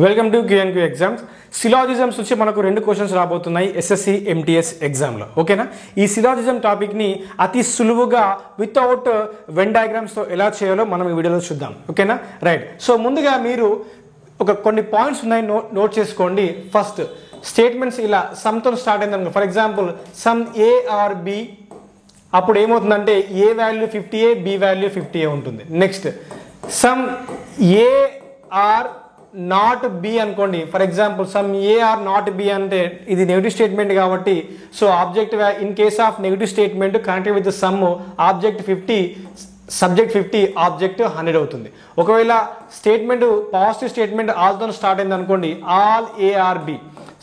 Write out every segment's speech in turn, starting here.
Welcome to QNQ exams. Syllogisms వచ్చి మనకు 2 questions రాబోతున్నాయి ఎస్ఎస్సి ఎంటీఎస్ ఎగ్జామ్లో. ఓకేనా, ఈ సిలాజిజం టాపిక్ని అతి సులువుగా వితౌట్ వెన్ డయాగ్రామ్స్తో ఎలా చేయాలో మనం ఈ వీడియోలో చూద్దాం. ఓకేనా, రైట్. సో ముందుగా మీరు కొన్ని పాయింట్స్ ఉన్నాయి, నోట్ చేసుకోండి. ఫస్ట్ స్టేట్మెంట్స్ ఇలా సమ్తో స్టార్ట్ అయిందనుకో. For example some A are B, అప్పుడు ఏమవుతుందంటే A value 50A, B value 50A ఉంటుంది. Next some A are not B అనుకోండి. For example some A are not B అంటే ఇది నెగిటివ్ స్టేట్మెంట్ కాబట్టి so object in case of negative statement connected with some object 50, subject 50, object 100 అవుతుంది. ఒకవేళ statement positive statement ఆల్తో start అయింది అనుకోండి, all A are B.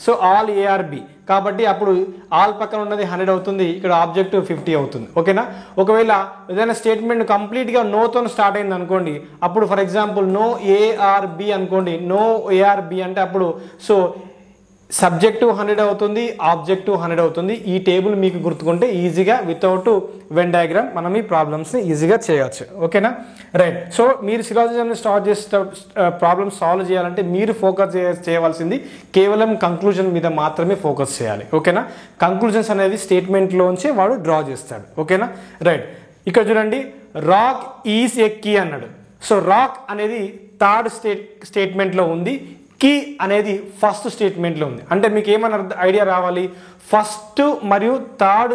So all ARB కాబట్టి అప్పుడు ఆల్ పక్కన ఉన్నది 100 అవుతుంది, ఇక్కడ ఆబ్జెక్ట్ 50 అవుతుంది. ఓకేనా, ఒకవేళ ఏదైనా స్టేట్మెంట్ కంప్లీట్గా నోతో స్టార్ట్ అయింది అనుకోండి, అప్పుడు ఫర్ ఎగ్జాంపుల్ నో ఏఆర్బి అనుకోండి. నో ఏఆర్బి అంటే అప్పుడు సో సబ్జెక్టు 100 అవుతుంది, ఆబ్జెక్టు 100 అవుతుంది. ఈ టేబుల్ మీకు గుర్తుకుంటే ఈజీగా వితౌట్ వెన్ డయాగ్రామ్ మనం ఈ ప్రాబ్లమ్స్ని ఈజీగా చేయవచ్చు. ఓకేనా, రైట్. సో మీరు సిలాజిజంని స్టార్ట్ చేసే ప్రాబ్లమ్స్ సాల్వ్ చేయాలంటే మీరు ఫోకస్ చేయవలసింది కేవలం కంక్లూజన్ మీద మాత్రమే ఫోకస్ చేయాలి. ఓకేనా, కంక్లూజన్స్ అనేది స్టేట్మెంట్లోంచి వాడు డ్రా చేస్తాడు. ఓకేనా, రైట్. ఇక్కడ చూడండి, రాక్ ఈజ్ ఏ కీ అన్నాడు. సో రాక్ అనేది థర్డ్ స్టేట్మెంట్లో ఉంది, కీ అనేది ఫస్ట్ స్టేట్మెంట్లో ఉంది. అంటే మీకు ఏమైనా ఐడియా రావాలి, ఫస్ట్ మరియు థర్డ్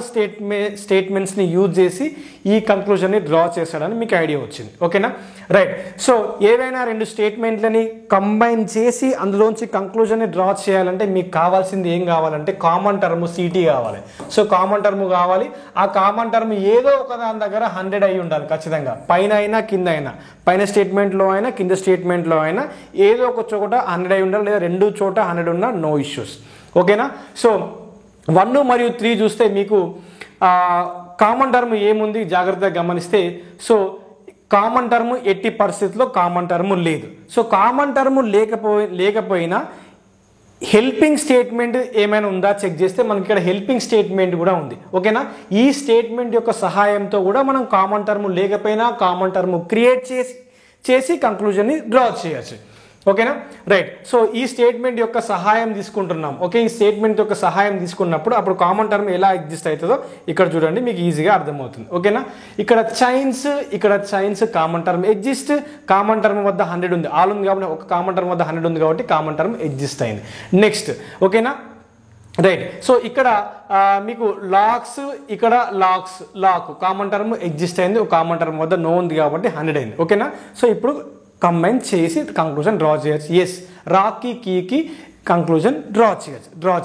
స్టేట్మెంట్స్ని యూజ్ చేసి ఈ కంక్లూజన్ని డ్రా చేశాడని మీకు ఐడియా వచ్చింది. ఓకేనా, రైట్. సో ఏవైనా 2 స్టేట్మెంట్లని కంబైన్ చేసి అందులోంచి కంక్లూజన్ని డ్రా చేయాలంటే మీకు కావాల్సింది ఏం కావాలంటే కామన్ టర్మ్ సిటీ కావాలి. సో కామన్ టర్మ్ కావాలి. ఆ కామన్ టర్మ్ ఏదో ఒక దాని దగ్గర 100 అయి ఉండాలి ఖచ్చితంగా, పైన అయినా కింద అయినా, పైన స్టేట్మెంట్లో అయినా కింద స్టేట్మెంట్లో అయినా ఏదో ఒక చోట 100 అయి ఉండాలి, లేదా 2 చోట 100 ఉన్నా నో ఇష్యూస్. ఓకేనా, సో 1 మరియు 3 చూస్తే మీకు కామన్ టర్మ్ ఏముంది జాగ్రత్తగా గమనిస్తే, సో కామన్ టర్మ్ ఎట్టి పరిస్థితుల్లో కామన్ టర్మ్ లేదు. సో కామన్ టర్మ్ లేకపోయినా హెల్పింగ్ స్టేట్మెంట్ ఏమైనా ఉందా చెక్ చేస్తే మనకి ఇక్కడ హెల్పింగ్ స్టేట్మెంట్ కూడా ఉంది. ఓకేనా, ఈ స్టేట్మెంట్ యొక్క సహాయంతో కూడా మనం కామన్ టర్మ్ లేకపోయినా కామన్ టర్మ్ క్రియేట్ చేసి కంక్లూజన్ని డ్రా చేయొచ్చు. ఓకేనా, రైట్. సో ఈ స్టేట్మెంట్ యొక్క సహాయం తీసుకుంటున్నాం. ఓకే, ఈ స్టేట్మెంట్ యొక్క సహాయం తీసుకున్నప్పుడు అప్పుడు కామన్ టర్మ్ ఎలా ఎగ్జిస్ట్ అవుతుందో ఇక్కడ చూడండి, మీకు ఈజీగా అర్థమవుతుంది. ఓకేనా, ఇక్కడ chains common term exist, common term వద్ద 100 ఉంది, ఆల్ ఉంది కాబట్టి ఒక కామన్ టర్మ్ వద్ద 100 ఉంది కాబట్టి కామన్ టర్మ్ ఎగ్జిస్ట్ అయింది. నెక్స్ట్ ఓకేనా, రైట్. సో ఇక్కడ మీకు లాక్స్, ఇక్కడ లాక్ కామన్ టర్మ్ ఎగ్జిస్ట్ అయింది, ఒక కామన్ టర్మ్ వద్ద నో ఉంది కాబట్టి 100 అయింది. ఓకేనా, సో ఇప్పుడు కంబైన్ చేసి కంక్లూజన్ డ్రా చేయొచ్చు. ఎస్, రాక్కి కీకి కంక్లూజన్ డ్రా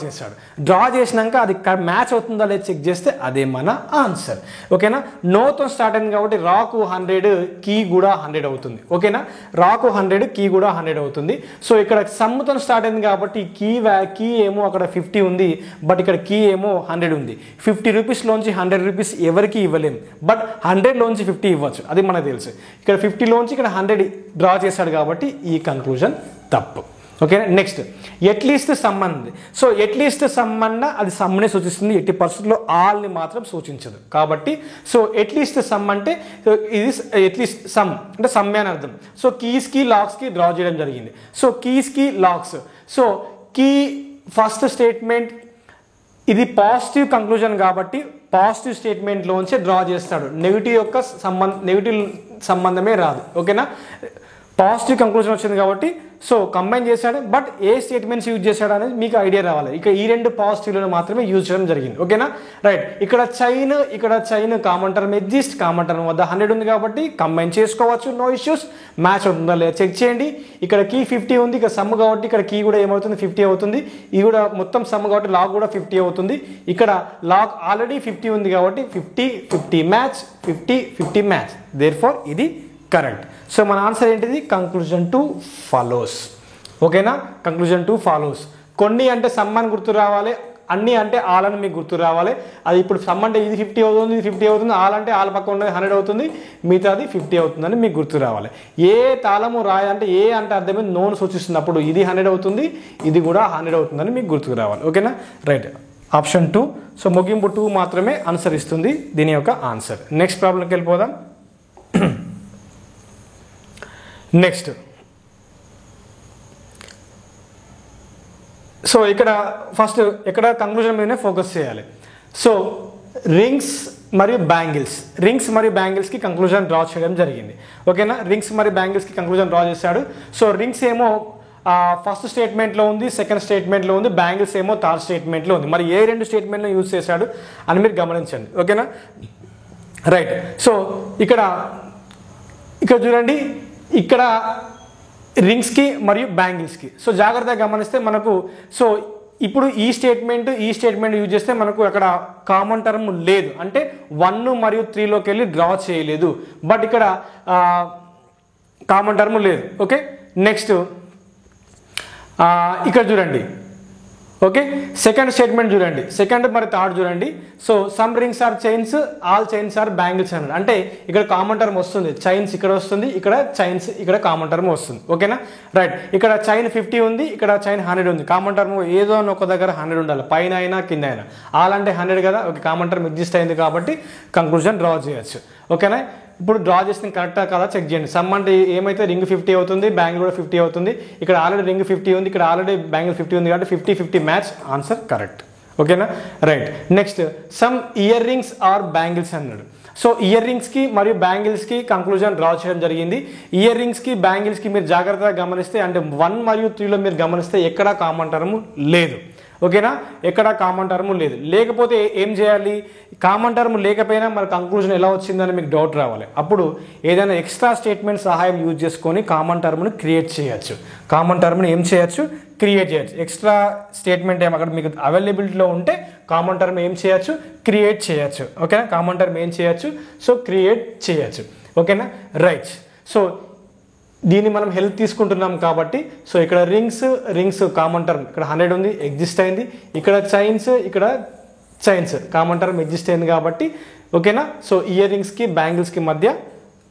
చేశాడు. డ్రా చేసినాక అది మ్యాచ్ అవుతుందా లేదా చెక్ చేస్తే అదే మన ఆన్సర్. ఓకేనా, నోతో స్టార్ట్ అయింది కాబట్టి రాకు 100, కీ కూడా 100 అవుతుంది. ఓకేనా, రాకు 100, కీ కూడా 100 అవుతుంది. సో ఇక్కడ సమ్తో స్టార్ట్ అయింది కాబట్టి కీ ఏమో అక్కడ 50 ఉంది, బట్ ఇక్కడ కీ ఏమో 100 ఉంది. 50 రూపీస్లోంచి 100 రూపీస్ ఎవరికి ఇవ్వలేము, బట్ 100లోంచి 50 ఇవ్వచ్చు, అది మనకు తెలుసు. ఇక్కడ 50లోంచి ఇక్కడ 100 డ్రా చేశాడు కాబట్టి ఈ కంక్లూజన్ తప్పు. ఓకే, నెక్స్ట్ ఎట్లీస్ట్ సమ్ అంది. సో ఎట్లీస్ట్ సమ్ అన్న అది సమ్నే సూచిస్తుంది, ఎట్టి పరిస్థితుల్లో ఆల్ని మాత్రం సూచించదు. కాబట్టి సో ఎట్లీస్ట్ సమ్ అంటే ఇది ఎట్లీస్ట్ సమ్ అంటే సమ్మే అని అర్థం. సో కీస్కి లాక్స్కి డ్రా చేయడం జరిగింది. సో కీస్కి locks, so key first statement ఇది పాజిటివ్ కంక్లూజన్ కాబట్టి పాజిటివ్ స్టేట్మెంట్లోంచి డ్రా చేస్తాడు, నెగిటివ్ సంబంధమే రాదు. ఓకేనా, పాజిటివ్ కంక్లూజన్ వచ్చింది కాబట్టి సో కంబైన్ చేశాడు, బట్ ఏ స్టేట్మెంట్స్ యూజ్ చేశాడు అనేది మీకు ఐడియా రావాలి. ఇక ఈ 2 పాజిటివ్లను మాత్రమే యూజ్ చేయడం జరిగింది. ఓకేనా, రైట్. ఇక్కడ chain common term exist, common term వద్ద 100 ఉంది కాబట్టి కంబైన్ చేసుకోవచ్చు, నో ఇష్యూస్. మ్యాచ్ అవుతుందా లేదా చెక్ చేయండి. ఇక్కడ కీ 50 ఉంది, ఇక్కడ సమ్ కాబట్టి ఇక్కడ కీ కూడా ఏమవుతుంది 50 అవుతుంది. ఇది కూడా మొత్తం సమ్ కాబట్టి లాక్ కూడా 50 అవుతుంది. ఇక్కడ లాక్ ఆల్రెడీ 50 ఉంది కాబట్టి 50 మ్యాచ్, 50 మ్యాచ్, దేర్ఫోర్ ఇది కరెక్ట్. సో మన ఆన్సర్ ఏంటిది, కంక్లూజన్ 2 ఫాలోస్. ఓకేనా, కంక్లూజన్ 2 ఫాలోస్. కొన్ని అంటే సమ్ అని గుర్తు రావాలి, అన్ని అంటే ఆల్ అని మీకు గుర్తు రావాలి. అది ఇప్పుడు సమ్ అంటే ఇది 50 అవుతుంది, ఇది 50 అవుతుంది, ఆల్ అంటే ఆల్ పక్క ఉన్నది 100 అవుతుంది, మిగతాది 50 అవుతుందని మీకు గుర్తు రావాలి. ఏ తాళము రాయాలంటే ఏ అంటే అర్థమైంది నోను సూచిస్తున్నప్పుడు ఇది 100 అవుతుంది, ఇది కూడా 100 అవుతుందని మీకు గుర్తుకు రావాలి. ఓకేనా, రైట్. ఆప్షన్ 2. సో ముగింపు 2 మాత్రమే ఆన్సర్ ఇస్తుంది దీని యొక్క ఆన్సర్. నెక్స్ట్ ప్రాబ్లంకి వెళ్ళిపోదాం. నెక్స్ట్ సో ఇక్కడ ఫస్ట్ ఇక్కడ కంక్లూజన్ మీదనే ఫోకస్ చేయాలి. సో రింగ్స్ మరియు బ్యాంగిల్స్కి కంక్లూజన్ డ్రా చేయడం జరిగింది. ఓకేనా, రింగ్స్ మరియు బ్యాంగిల్స్కి కంక్లూజన్ డ్రా చేశాడు. సో రింగ్స్ ఏమో ఫస్ట్ స్టేట్మెంట్లో ఉంది, సెకండ్ స్టేట్మెంట్లో ఉంది, బ్యాంగిల్స్ ఏమో థర్డ్ స్టేట్మెంట్లో ఉంది. మరి ఏ రెండు స్టేట్మెంట్లో యూజ్ చేశాడు అని మీరు గమనించండి. ఓకేనా, రైట్. సో ఇక్కడ చూడండి, ఇక్కడ రింగ్స్కి మరియు బ్యాంగిల్స్కి. సో జాగ్రత్తగా గమనిస్తే మనకు సో ఇప్పుడు ఈ స్టేట్మెంట్ యూజ్ చేస్తే మనకు అక్కడ కామన్ టర్మ్ లేదు, అంటే 1 మరియు 3లోకి వెళ్ళి డ్రా చేయలేదు. బట్ ఇక్కడ కామన్ టర్మ్ లేదు. ఓకే, నెక్స్ట్ ఇక్కడ చూడండి. ఓకే, సెకండ్ స్టేట్మెంట్ చూడండి, సెకండ్ మరి థర్డ్ చూడండి. So some rings or chains, all chains or bangles అన్నాడు. అంటే ఇక్కడ కామన్ టర్మ్ వస్తుంది, చైన్స్ ఇక్కడ వస్తుంది, ఇక్కడ చైన్స్ ఇక్కడ కామన్ టర్మ్ వస్తుంది. ఓకేనా, రైట్. ఇక్కడ చైన్ 50 ఉంది, ఇక్కడ చైన్ 100 ఉంది. కామన్ టర్మ్ ఏదో ఒక దగ్గర 100 ఉండాలి, పైన అయినా కింద అయినా. ఆల్ అంటే 100 కదా, ఓకే, కామన్ టర్మ్ ఎగ్జిస్ట్ అయింది కాబట్టి కంక్లూజన్ డ్రా చేయొచ్చు. ఓకేనా, ఇప్పుడు డ్రా చేసిన కరెక్టా కదా చెక్ చేయండి. సమ్ అంటే ఏమైతే రింగ్ 50 అవుతుంది, బ్యాంగిల్ కూడా 50 అవుతుంది. ఇక్కడ ఆల్రెడీ రింగ్ 50 ఉంది, ఇక్కడ ఆల్రెడీ బ్యాంగిల్ 50 ఉంది కాబట్టి 50-50 మ్యాచ్, ఆన్సర్ కరెక్ట్. ఓకేనా, right. Next some earrings or bangles అన్నాడు. సో ఇయర్ రింగ్స్కి మరియు బ్యాంగిల్స్కి కంక్లూజన్ డ్రా చేయడం జరిగింది. ఇయర్ రింగ్స్కి బ్యాంగిల్స్కి మీరు జాగ్రత్తగా గమనిస్తే, అంటే 1 మరియు 3లో మీరు గమనిస్తే ఎక్కడా కామన్ టర్మ్ లేదు. ఓకేనా, ఎక్కడ కామన్ టర్మ్ లేదు. లేకపోతే ఏం చేయాలి, కామన్ టర్మ్ లేకపోయినా మరి కంక్లూజన్ ఎలా వచ్చిందని మీకు డౌట్ రావాలి. అప్పుడు ఏదైనా ఎక్స్ట్రా స్టేట్మెంట్ సహాయం యూజ్ చేసుకొని కామన్ టర్మ్ని క్రియేట్ చేయొచ్చు. కామన్ టర్మ్ని ఏం చేయొచ్చు, క్రియేట్ చేయొచ్చు. ఎక్స్ట్రా స్టేట్మెంట్ ఏమో అక్కడ మీకు అవైలబిలిటీలో ఉంటే కామన్ టర్మ్ ఏం చేయొచ్చు, క్రియేట్ చేయొచ్చు. ఓకేనా, కామన్ టర్మ్ ఏం చేయొచ్చు, సో క్రియేట్ చేయొచ్చు. ఓకేనా, రైట్. సో దీన్ని మనం హెల్ప్ తీసుకుంటున్నాం కాబట్టి, సో ఇక్కడ రింగ్స్ కామన్ టర్మ్ ఇక్కడ 100 ఉంది, ఎగ్జిస్ట్ అయింది. ఇక్కడ చైన్స్ కామన్ టర్మ్ ఎగ్జిస్ట్ అయింది కాబట్టి, ఓకేనా. సో ఇయర్ రింగ్స్కి బ్యాంగిల్స్కి మధ్య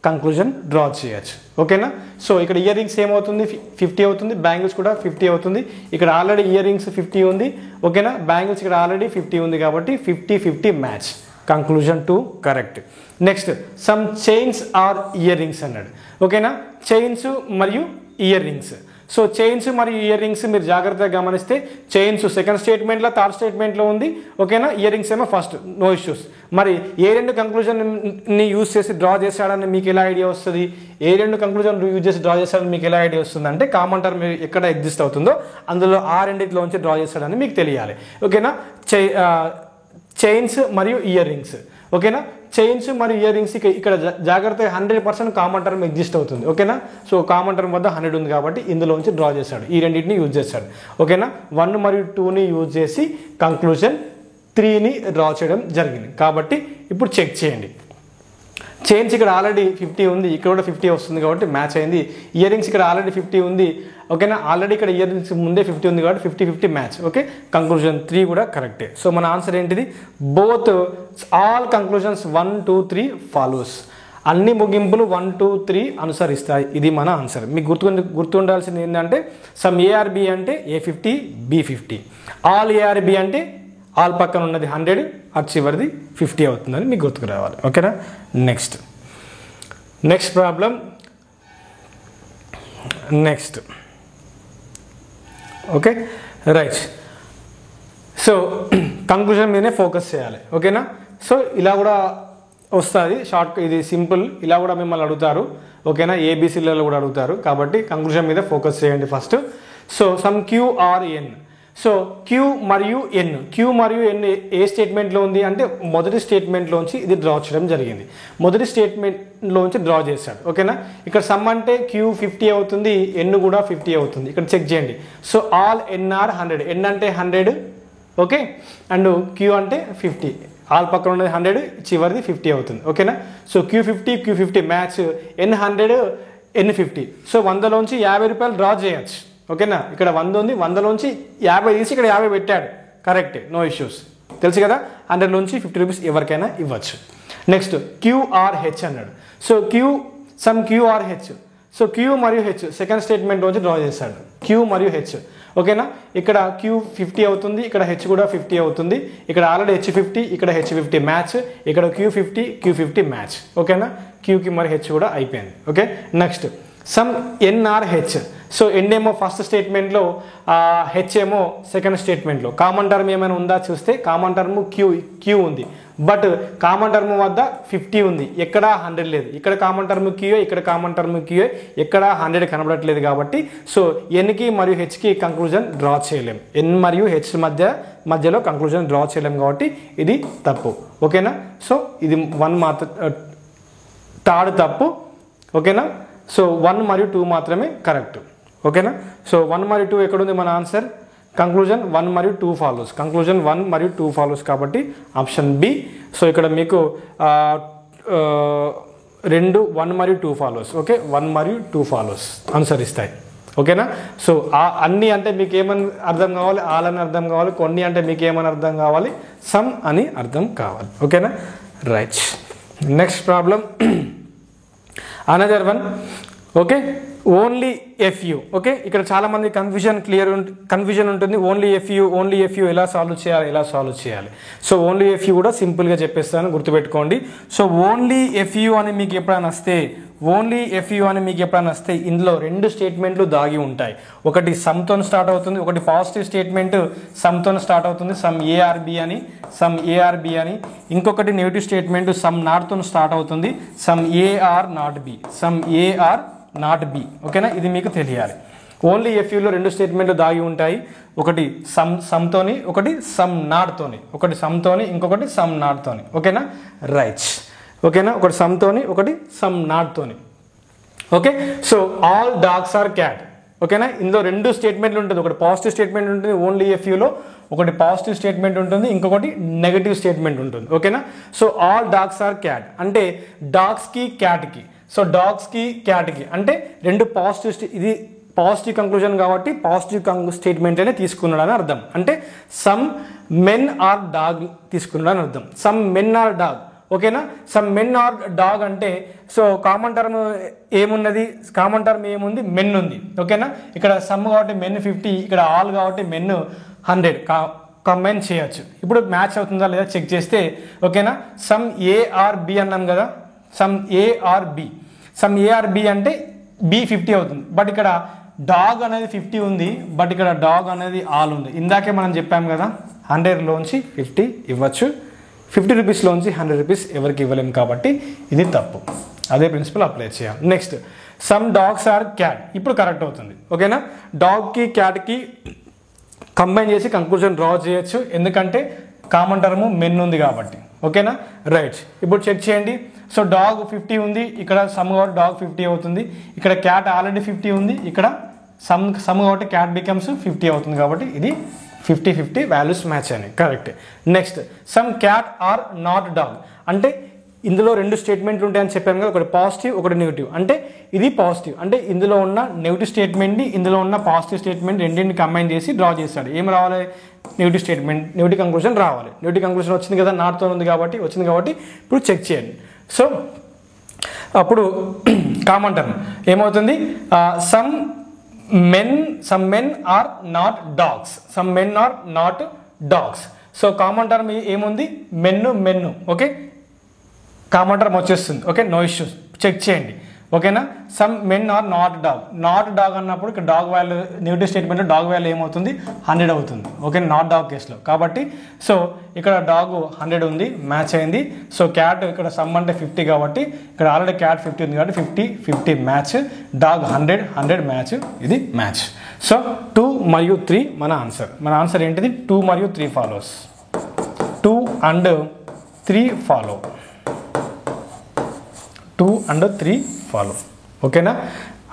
కంక్లూజన్ డ్రా చేయొచ్చు. ఓకేనా, సో ఇక్కడ ఇయర్ రింగ్స్ ఏమవుతుంది, 50 అవుతుంది, బ్యాంగిల్స్ కూడా 50 అవుతుంది. ఇక్కడ ఆల్రెడీ ఇయర్ రింగ్స్ 50 ఉంది. ఓకేనా, బ్యాంగిల్స్ ఇక్కడ ఆల్రెడీ 50 ఉంది కాబట్టి 50-50 match, conclusion 2 correct. Next some chains or earrings అన్నాడు. ఓకేనా, చైన్స్ మరియు ఇయర్ రింగ్స్. సో చైన్స్ మరియు ఇయర్ రింగ్స్ మీరు జాగ్రత్తగా గమనిస్తే, చైన్స్ సెకండ్ స్టేట్మెంట్లో, థర్డ్ స్టేట్మెంట్లో ఉంది. ఓకేనా, ఇయర్ రింగ్స్ ఏమో ఫస్ట్, నో ఇష్యూస్. మరి ఏ రెండు కంక్లూజన్ని యూజ్ చేసి డ్రా చేశాడని మీకు ఎలా ఐడియా వస్తుంది, ఏ రెండు కంక్లూజన్ యూజ్ చేసి డ్రా చేశాడని మీకు ఎలా ఐడియా వస్తుంది అంటే, కామన్ టర్మ్ ఎక్కడ ఎగ్జిస్ట్ అవుతుందో అందులో ఆ రెండింటిలోంచి డ్రా చేశాడని మీకు తెలియాలి. ఓకేనా, చైన్స్ మరియు ఇయర్ రింగ్స్. ఓకేనా, చైన్స్ మరియు ఇయర్ రింగ్స్ ఇక్కడ జాగ్రత్తగా 100% కామన్ టర్మ్ ఎగ్జిస్ట్ అవుతుంది. ఓకేనా, సో కామన్ టర్మ్ వద్ద 100 ఉంది కాబట్టి ఇందులోంచి డ్రా చేశాడు, ఈ రెండింటిని యూజ్ చేశాడు. ఓకేనా, 1 మరియు 2ని యూజ్ చేసి కంక్లూజన్ 3ని డ్రా చేయడం జరిగింది. కాబట్టి ఇప్పుడు చెక్ చేయండి. చైన్స్ ఇక్కడ ఆల్రెడీ 50 ఉంది, ఇక్కడ కూడా 50 వస్తుంది కాబట్టి మ్యాచ్ అయింది. ఇయర్ రింగ్స్ ఇక్కడ ఆల్రెడీ 50 ఉంది. ఓకేనా, ఆల్రెడీ ఇక్కడ ఇయర్ రింగ్స్ ముందే 50 ఉంది కాబట్టి 50-50 మ్యాచ్. ఓకే, కంక్లూజన్ 3 కూడా కరెక్టే. సో మన ఆన్సర్ ఏంటిది, బోత్ ఆల్ కంక్లూజన్స్ 1, 2, 3 ఫాలోస్. అన్ని ముగింపులు 1, 2, 3 అనుసరిస్తాయి. ఇది మన ఆన్సర్. మీకు గుర్తుండాల్సింది ఏంటంటే, సమ్ ఏఆర్బి అంటే A50 B50, ఆల్ ఏఆర్బి అంటే ఆల్ పక్కన ఉన్నది 100, అది చివరిది 50 అవుతుందని మీకు గుర్తుకు రావాలి. ఓకేనా, next problem. Next okay, right. So conclusion మీదనే ఫోకస్ చేయాలి. ఓకేనా, సో ఇలా కూడా వస్తుంది షార్ట్, ఇది సింపుల్. ఇలా కూడా మిమ్మల్ని అడుగుతారు. ఓకేనా, ఏబిసిలలో కూడా అడుగుతారు కాబట్టి కంక్లూజన్ మీద ఫోకస్ చేయండి first. So some Q or N. So Q మరియు ఎన్ ఏ స్టేట్మెంట్లో ఉంది అంటే, మొదటి స్టేట్మెంట్లోంచి ఇది డ్రా చేయడం జరిగింది. మొదటి స్టేట్మెంట్లోంచి డ్రా చేశాడు. ఓకేనా, ఇక్కడ సమ్ అంటే క్యూ 50 అవుతుంది, ఎన్ కూడా 50 అవుతుంది. ఇక్కడ చెక్ చేయండి. సో ఆల్ ఎన్ఆర్ 100, ఎన్ అంటే 100, ఓకే, అండ్ క్యూ అంటే 50, ఆల్ పక్కన ఉన్నది 100, చివరిది 50 అవుతుంది. ఓకేనా, సో Q50 మ్యాచ్, ఎన్ 100 ఎన్ 50. సో 100లోంచి 50 రూపాయలు డ్రా చేయొచ్చు. ఓకేనా, ఇక్కడ 100 ఉంది, 100లోంచి 50 తీసి ఇక్కడ 50 పెట్టాడు, కరెక్ట్, నో ఇష్యూస్. తెలుసు కదా, 100లోంచి 50 రూపీస్ ఎవరికైనా ఇవ్వచ్చు. నెక్స్ట్ క్యూఆర్హెచ్ అన్నాడు. So some Q are H. So Q మరియు హెచ్ సెకండ్ స్టేట్మెంట్లోంచి డ్రా చేశాడు, క్యూ మరియు హెచ్. ఓకేనా, ఇక్కడ క్యూ 50 అవుతుంది, ఇక్కడ హెచ్ కూడా 50 అవుతుంది. ఇక్కడ ఆల్రెడీ H50, ఇక్కడ H50 మ్యాచ్, ఇక్కడ Q50 మ్యాచ్. ఓకేనా, క్యూకి మరి హెచ్ కూడా అయిపోయింది. Okay, next some N are H. So N ఏమో ఫస్ట్ స్టేట్మెంట్లో, హెచ్ ఏమో సెకండ్ స్టేట్మెంట్లో. కామన్ టర్మ్ ఏమైనా ఉందా చూస్తే కామన్ టర్మ్ క్యూ ఉంది, బట్ కామన్ టర్మ్ వద్ద 50 ఉంది, ఎక్కడ 100 లేదు. ఇక్కడ కామన్ టర్మ్ క్యూఏ, ఇక్కడ కామన్ టర్మ్ క్యూఏ, ఎక్కడ 100 కనబడట్లేదు కాబట్టి సో ఎన్కి మరియు హెచ్కి కంక్లూజన్ డ్రా చేయలేం. ఎన్ మరియు హెచ్ మధ్యలో కంక్లూజన్ డ్రా చేయలేం కాబట్టి ఇది తప్పు. ఓకేనా? సో ఇది 1 మాత్రం, థర్డ్ తప్పు. ఓకేనా? సో 1 మరియు 2 మాత్రమే కరెక్ట్. ఓకేనా? సో 1 మరియు 2 ఎక్కడుంది మన ఆన్సర్? కంక్లూజన్ 1 మరియు 2 ఫాలోస్. కంక్లూజన్ 1 మరియు 2 ఫాలోస్ కాబట్టి ఆప్షన్ బి. సో ఇక్కడ మీకు 1 మరియు 2 ఫాలోస్. ఓకే, 1 మరియు 2 ఫాలోస్ ఆన్సర్ ఇస్తాయి. ఓకేనా? సో అన్ని అంటే మీకు ఏమని అర్థం కావాలి? ఆల్ అని అర్థం కావాలి. కొన్ని అంటే మీకు ఏమని అర్థం కావాలి? సమ్ అని అర్థం కావాలి. ఓకేనా? Right. Next problem, another one. Okay, only a few. Okay, ఇక్కడ చాలా మంది కన్ఫ్యూజన్ ఉంటుంది. ఓన్లీ ఎఫ్యూ ఎలా సాల్వ్ చేయాలి? సో ఓన్లీ ఎఫ్యూ కూడా సింపుల్గా చెప్పేస్తాను, గుర్తుపెట్టుకోండి. సో ఓన్లీ ఎఫ్యూ అని మీకు ఎప్పుడైనా వస్తే ఇందులో 2 స్టేట్మెంట్లు దాగి ఉంటాయి. ఒకటి సమ్తో స్టార్ట్ అవుతుంది, ఒకటి పాజిటివ్ స్టేట్మెంట్ సమ్తో స్టార్ట్ అవుతుంది, సమ్ ఏఆర్బి అని. ఇంకొకటి నెగిటివ్ స్టేట్మెంట్ సమ్ నాట్తో స్టార్ట్ అవుతుంది, సమ్ ఏఆర్ నాట్ బి. ఓకేనా? ఇది మీకు తెలియాలి. ఓన్లీ ఎఫ్యూలో 2 స్టేట్మెంట్లు దాగి ఉంటాయి. ఒకటి సమ్తోని, ఒకటి సమ్ నాట్తోని. ఒకటి సమ్తోని, ఇంకొకటి సమ్ నాట్తోని. ఓకేనా? రైట్. ఓకేనా? ఒకటి సమ్తోని, ఒకటి సమ్ నాట్తోని. Okay, so all dogs are cat. ఓకేనా? ఇందులో 2 స్టేట్మెంట్లు ఉంటుంది. ఒకటి పాజిటివ్ స్టేట్మెంట్ ఉంటుంది ఓన్లీ ఎఫ్యూలో, ఒకటి పాజిటివ్ స్టేట్మెంట్ ఉంటుంది, ఇంకొకటి నెగటివ్ స్టేట్మెంట్ ఉంటుంది. ఓకేనా? So all dogs are cat అంటే డాగ్స్కి క్యాట్కి. సో డాగ్స్కి క్యాట్కి అంటే 2 పాజిటివ్, ఇది పాజిటివ్ కంక్లూజన్ కాబట్టి పాజిటివ్ స్టేట్మెంట్ అనే తీసుకున్నాడు అని అర్థం. అంటే సమ్ మెన్ ఆర్ డాగ్ తీసుకున్నాడు అని అర్థం. Some men or dog. ఓకేనా? సమ్ మెన్ ఆర్ డాగ్ అంటే సో కామన్ టర్మ్ ఏమున్నది? కామన్ టర్మ్ ఏముంది? మెన్ ఉంది. ఓకేనా? ఇక్కడ సమ్ కాబట్టి మెన్ 50, ఇక్కడ ఆల్ కాబట్టి మెన్ 100 కంబైన్ చేయొచ్చు. ఇప్పుడు మ్యాచ్ అవుతుందా లేదా చెక్ చేస్తే, ఓకేనా, సమ్ ఏఆర్బి అన్నాం కదా, సమ్ ఏఆర్బి అంటే బి 50 అవుతుంది. బట్ ఇక్కడ డాగ్ అనేది 50 ఉంది, బట్ ఇక్కడ డాగ్ అనేది ఆల్ ఉంది. ఇందాకే మనం చెప్పాం కదా 100లోంచి 50 ఇవ్వచ్చు, 50 రూపీస్లోంచి 100 రూపీస్ ఎవరికి ఇవ్వలేము కాబట్టి ఇది తప్పు. అదే ప్రిన్సిపల్ అప్లై చేయాలి. Next, some dogs are cat. ఇప్పుడు కరెక్ట్ అవుతుంది. ఓకేనా? డాగ్కి క్యాట్కి కంబైన్ చేసి కంక్లూజన్ డ్రా చేయొచ్చు, ఎందుకంటే కామన్ టర్మ్ మెన్ ఉంది కాబట్టి. ఓకేనా? రైట్. ఇప్పుడు చెక్ చేయండి. సో డాగ్ 50 ఉంది, ఇక్కడ సమ్ కాబట్టి డాగ్ 50 అవుతుంది. ఇక్కడ క్యాట్ ఆల్రెడీ 50 ఉంది, ఇక్కడ సమ్ కాబట్టి క్యాట్ బికమ్స్ 50 అవుతుంది కాబట్టి ఇది 50-50 వాల్యూస్ మ్యాచ్ అని correct. Next, some cat or not dog అంటే ఇందులో 2 స్టేట్మెంట్లు ఉంటాయని చెప్పాను కదా, ఒకటి పాజిటివ్ ఒకటి నెగిటివ్. అంటే ఇది పాజిటివ్ అంటే ఇందులో ఉన్న నెగిటివ్ స్టేట్మెంట్ని ఇందులో ఉన్న పాజిటివ్ స్టేట్మెంట్ రెండింటిని కంబైన్ చేసి డ్రా చేస్తాడు. ఏం రావాలి? నెగిటివ్ స్టేట్మెంట్, నెగిటివ్ కంక్లూజన్ రావాలి. నెగిటివ్ కంక్లూజన్ వచ్చింది కదా, నాట్తో ఉంది కాబట్టి వచ్చింది కాబట్టి ఇప్పుడు చెక్ చేయండి. సో అప్పుడు కామన్ టర్మ్ ఏమవుతుంది? Some men are not dogs. So common term ఏముంది? మెన్ను. ఓకే, కామన్ టర్మ్ వచ్చేస్తుంది. Okay, no issues. చెక్ చేయండి. ఓకేనా? Some men are not dog అన్నప్పుడు ఇక్కడ డాగ్ వాల్యూ నెగిటివ్ స్టేట్మెంట్లో డాగ్ వాల్యూ ఏమవుతుంది? 100 అవుతుంది. ఓకే, నాట్ డాగ్ కేసులో కాబట్టి సో ఇక్కడ డాగ్ 100 ఉంది, మ్యాచ్ అయింది. సో క్యాట్ ఇక్కడ సమ్ అంటే 50 కాబట్టి ఇక్కడ ఆల్రెడీ క్యాట్ 50 ఉంది కాబట్టి 50-50 మ్యాచ్. డాగ్ 100 మ్యాచ్, ఇది మ్యాచ్. సో 2 మరియు 3 మన ఆన్సర్ ఏంటిది? 2 మరియు 3 follows. 2 and 3 follow. 2 and 3 follow. ఓకేనా?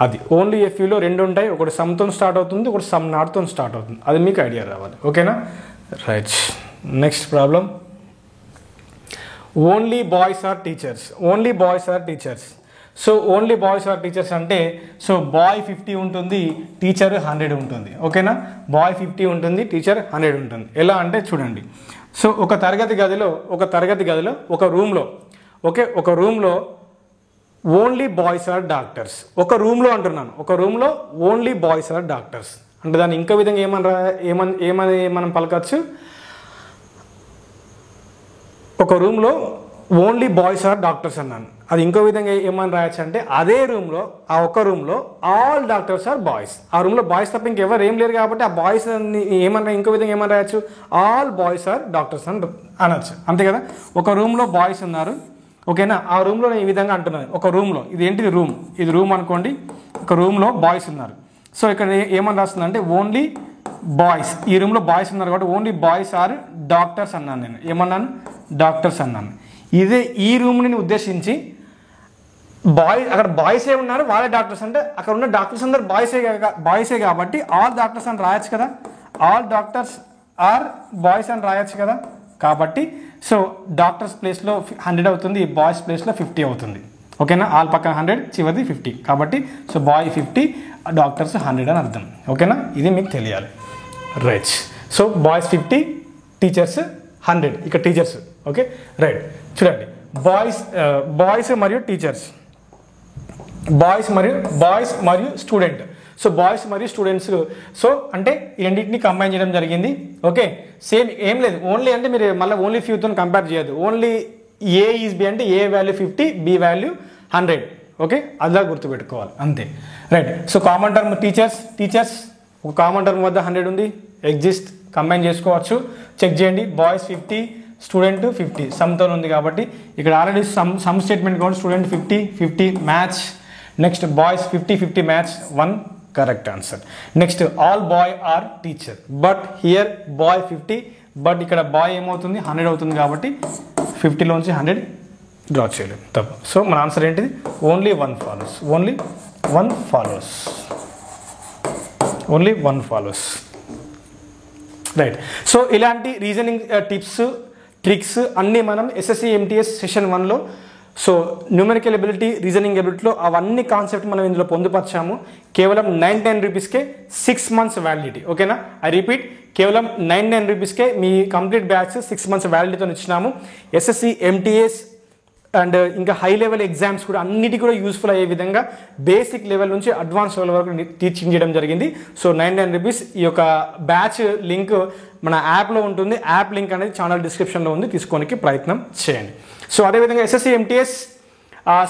అది ఓన్లీ ఎఫ్యూలో 2 ఉంటాయి, ఒకటి సమ్తో స్టార్ట్ అవుతుంది, ఒకటి సమ్ నాట్తో స్టార్ట్ అవుతుంది. అది మీకు ఐడియా రావాలి. ఓకేనా? Right. Next problem, only boys or teachers. So only boys or teachers అంటే సో బాయ్ 50 ఉంటుంది, టీచర్ 100 ఉంటుంది. ఓకేనా? బాయ్ 50 ఉంటుంది, టీచర్ 100 ఉంటుంది. ఎలా అంటే చూడండి. సో ఒక తరగతి గదిలో ఒక రూమ్లో ఓన్లీ బాయ్స్ ఆర్ డాక్టర్స్. ఒక రూమ్లో అంటున్నాను, ఒక రూమ్లో ఓన్లీ బాయ్స్ ఆర్ డాక్టర్స్ అంటే దాన్ని ఇంకో విధంగా ఏమని మనం పలకచ్చు? ఒక రూమ్లో ఓన్లీ బాయ్స్ ఆర్ డాక్టర్స్ అన్నాను అది ఇంకో విధంగా ఏమని రాయొచ్చు అంటే అదే రూమ్లో ఆ ఒక్క రూమ్లో ఆల్ డాక్టర్స్ ఆర్ బాయ్స్. ఆ రూమ్లో బాయ్స్ తప్ప ఇంకెవరు ఏం లేరు కాబట్టి ఆ బాయ్స్ ఏమన్నా ఇంకో విధంగా ఏమని రాయొచ్చు, ఆల్ బాయ్స్ ఆర్ డాక్టర్స్ అని అనొచ్చు. అంతే కదా, ఒక రూమ్లో బాయ్స్ ఉన్నారు, ఓకేనా. ఆ రూమ్లో నేను ఈ విధంగా అంటున్నాను, ఒక రూమ్లో ఇది ఏంటిది రూమ్, ఇది రూమ్ అనుకోండి, ఒక రూమ్లో బాయ్స్ ఉన్నారు. సో ఇక్కడ ఏమని రాస్తుంది అంటే ఓన్లీ బాయ్స్, ఈ రూమ్లో బాయ్స్ ఉన్నారు కాబట్టి ఓన్లీ బాయ్స్ ఆర్ డాక్టర్స్ అన్నాను. నేను ఏమన్నాను, డాక్టర్స్ అన్నాను. ఇదే ఈ రూమ్ని ఉద్దేశించి అక్కడ బాయ్సే ఉన్నారు, వాళ్ళే డాక్టర్స్ అంటే అక్కడ ఉన్న డాక్టర్స్ అందరు బాయ్సే కాబట్టి ఆల్ డాక్టర్స్ అని రాయొచ్చు కదా, ఆల్ డాక్టర్స్ ఆర్ బాయ్స్ అని రాయొచ్చు కదా. కాబట్టి సో డాక్టర్స్ ప్లేస్లో 100 అవుతుంది, బాయ్స్ ప్లేస్లో 50 అవుతుంది, ఓకేనా. ఆల్ పక్కన 100, చివరిది 50 కాబట్టి సో బాయ్ 50, డాక్టర్స్ 100 అని అర్థం, ఓకేనా. ఇది మీకు తెలియాలి, రైట్. సో బాయ్స్ 50, టీచర్స్ 100, ఇక్కడ టీచర్స్, ఓకే, రైట్. చూడండి, బాయ్స్ మరియు టీచర్స్, బాయ్స్ మరియు స్టూడెంట్. సో బాయ్స్ మరియు స్టూడెంట్స్, సో అంటే ఈ రెండింటిని కంబైన్ చేయడం జరిగింది, ఓకే. సేమ్ ఏం లేదు, ఓన్లీ అంటే మీరు మళ్ళీ ఓన్లీ ఫ్యూతో కంపేర్ చేయొద్దు. ఓన్లీ ఏ ఈజ్ బి అంటే A value 50, B value 100, okay, అలా గుర్తుపెట్టుకోవాలి, అంతే, right. So common term teachers ఒక కామన్ టర్మ్ వద్ద 100 ఉంది, ఎగ్జిస్ట్, కంబైన్ చేసుకోవచ్చు, చెక్ చేయండి. బాయ్స్ 50, స్టూడెంట్ 50, సమ్తో ఉంది కాబట్టి ఇక్కడ ఆల్రెడీ సమ్ స్టేట్మెంట్ కాబట్టి student 50 match. Next boys 50 match, 1 correct answer. Next all boy or teacher, but here boy 50, but ఇక్కడ బాయ్ ఏమవుతుంది 100 అవుతుంది కాబట్టి 50లోంచి 100 డ్రా చేయలేదు, తప్పు. సో మన ఆన్సర్ ఏంటిది, only 1 follows, only 1 follows, only 1 follows, right. So ఇలాంటి రీజనింగ్ టిప్స్ ట్రిక్స్ అన్నీ మనం ఎస్ఎస్సి ఎంటీఎస్ సెషన్ 1లో సో న్యూమరికల్ ఎబిలిటీ, రీజనింగ్ ఎబిలిటీలో అవన్నీ కాన్సెప్ట్ మనం ఇందులో పొందుపరిచాము. కేవలం 99 రూపీస్కే 6 months వ్యాలిడిటీ, ఓకేనా. ఐ రిపీట్, కేవలం 99 రూపీస్కే మీ కంప్లీట్ బ్యాచ్ 6 months వ్యాలిడిటీతో ఇచ్చినాము. ఎస్ఎస్సి ఎంటీఎస్ అండ్ ఇంకా హై లెవెల్ ఎగ్జామ్స్ కూడా అన్నిటికీ కూడా యూస్ఫుల్ అయ్యే విధంగా బేసిక్ లెవెల్ నుంచి అడ్వాన్స్ లెవెల్ వరకు టీచింగ్ చేయడం జరిగింది. So 99 rupees. ఈ యొక్క బ్యాచ్ లింక్ మన యాప్లో ఉంటుంది, యాప్ లింక్ అనేది ఛానల్ డిస్క్రిప్షన్లో ఉంది, తీసుకోనికి ప్రయత్నం చేయండి. సో అదేవిధంగా ఎస్ఎస్సి ఎంటీఎస్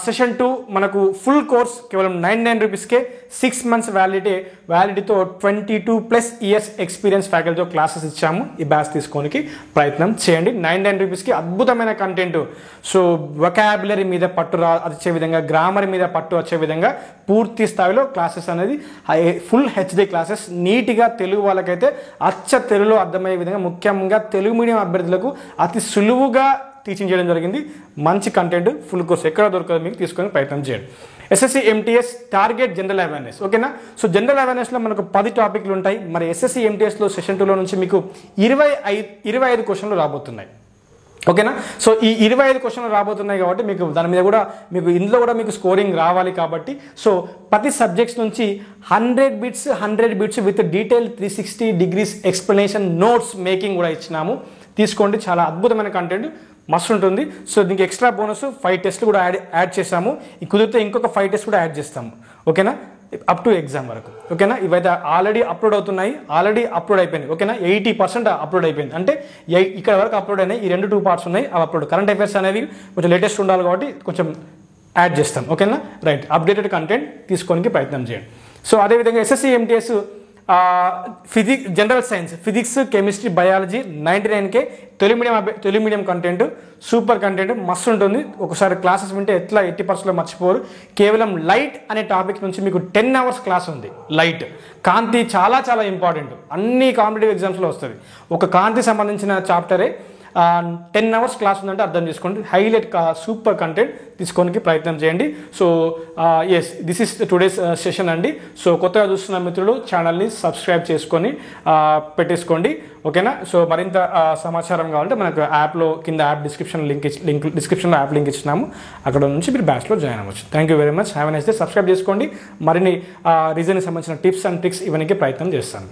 సెషన్ 2 మనకు ఫుల్ కోర్స్ కేవలం 99 రూపీస్కే 6 months వ్యాలిడిటీతో 22+ years ఎక్స్పీరియన్స్ ఫ్యాకల్టీతో క్లాసెస్ ఇచ్చాము. ఈ బ్యాచ్ తీసుకోనికి ప్రయత్నం చేయండి. 99 రూపీస్కి అద్భుతమైన కంటెంట్, సో వొకాబులరీ మీద పట్టు వచ్చే విధంగా, గ్రామర్ మీద పట్టు వచ్చే విధంగా పూర్తి స్థాయిలో క్లాసెస్ అనేది ఫుల్ హెచ్డి క్లాసెస్, నీట్గా తెలుగు వాళ్ళకైతే అచ్చ తెలుగులో అర్థమయ్యే విధంగా, ముఖ్యంగా తెలుగు మీడియం అభ్యర్థులకు అతి సులువుగా టీచింగ్ చేయడం జరిగింది. మంచి కంటెంట్, ఫుల్ కోర్స్ ఎక్కడ దొరకదు మీకు, తీసుకొని ప్రయత్నం చేయండి. SSC MTS target general awareness, ఓకేనా. సో జనరల్ అవేర్నెస్లో మనకు 10 టాపిక్లు ఉంటాయి. మరి ఎస్ఎస్సి ఎంటీఎస్లో సెషన్ 2లో నుంచి మీకు 25 క్వశ్చన్లు రాబోతున్నాయి, ఓకేనా. సో ఈ 25 క్వశ్చన్లు రాబోతున్నాయి కాబట్టి మీకు దాని మీద కూడా ఇందులో కూడా మీకు స్కోరింగ్ రావాలి కాబట్టి సో ప్రతి సబ్జెక్ట్స్ నుంచి 100 bits with detail 360 degrees explanation notes making కూడా ఇచ్చినాము. తీసుకోండి, చాలా అద్భుతమైన కంటెంట్, మస్తు ఉంటుంది. సో దీనికి ఎక్స్ట్రా బోనస్ 5 టెస్ట్లు కూడా యాడ్ చేసాము. కుదిరితే ఇంకొక 5 టెస్ట్ కూడా యాడ్ చేస్తాము, ఓకేనా, అప్ టు ఎగ్జామ్ వరకు, ఓకేనా. ఇవైతే ఆల్రెడీ అప్లోడ్ అవుతున్నాయి, ఆల్రెడీ అప్లోడ్ అయిపోయింది, ఓకేనా. 80% అప్లోడ్ అయిపోయింది, అంటే ఇక్కడ వరకు అప్లోడ్ అయినాయి. ఈ 2 పార్ట్స్ ఉన్నాయి, అవి అప్లోడ్. కరెంట్ అఫైర్స్ అనేవి కొంచెం లేటెస్ట్ ఉండాలి కాబట్టి కొంచెం యాడ్ చేస్తాం, ఓకేనా, రైట్. అప్డేటెడ్ కంటెంట్ తీసుకోనికి ప్రయత్నం చేయండి. సో అదేవిధంగా SSC MTS physics, general science, physics, chemistry, biology 99K Telugu medium content, super content, మస్తు ఉంటుంది. ఒకసారి క్లాసెస్ వింటే ఎట్లా 80%లో మర్చిపోరు. కేవలం లైట్ అనే టాపిక్ నుంచి మీకు 10 hours క్లాస్ ఉంది. లైట్, కాంతి చాలా చాలా ఇంపార్టెంట్, అన్ని కాంపిటేటివ్ ఎగ్జామ్స్లో వస్తుంది. ఒక కాంతి సంబంధించిన చాప్టరే 10 hours క్లాస్ ఉందంటే అర్థం చేసుకోండి. హైలైట్ సూపర్ కంటెంట్ తీసుకోనికి ప్రయత్నం చేయండి. So yes, this is today's session అండి. సో కొత్తగా చూస్తున్న మిత్రులు ఛానల్ని సబ్స్క్రైబ్ చేసుకొని పెట్టేసుకోండి, ఓకేనా. సో మరింత సమాచారం కావాలంటే మనకు యాప్లో కింద యాప్ డిస్క్రిప్షన్లో యాప్ లింక్ ఇచ్చినాము, అక్కడ నుంచి మీరు బ్యాచ్లో జాయిన్ అవ్వచ్చు. Thank you very much, have a nice day. Subscribe చేసుకోండి. మరిన్ని రీజన్కి సంబంధించిన టిప్స్ అండ్ ట్రిక్స్ ఇవన్నీ ప్రయత్నం చేస్తాను.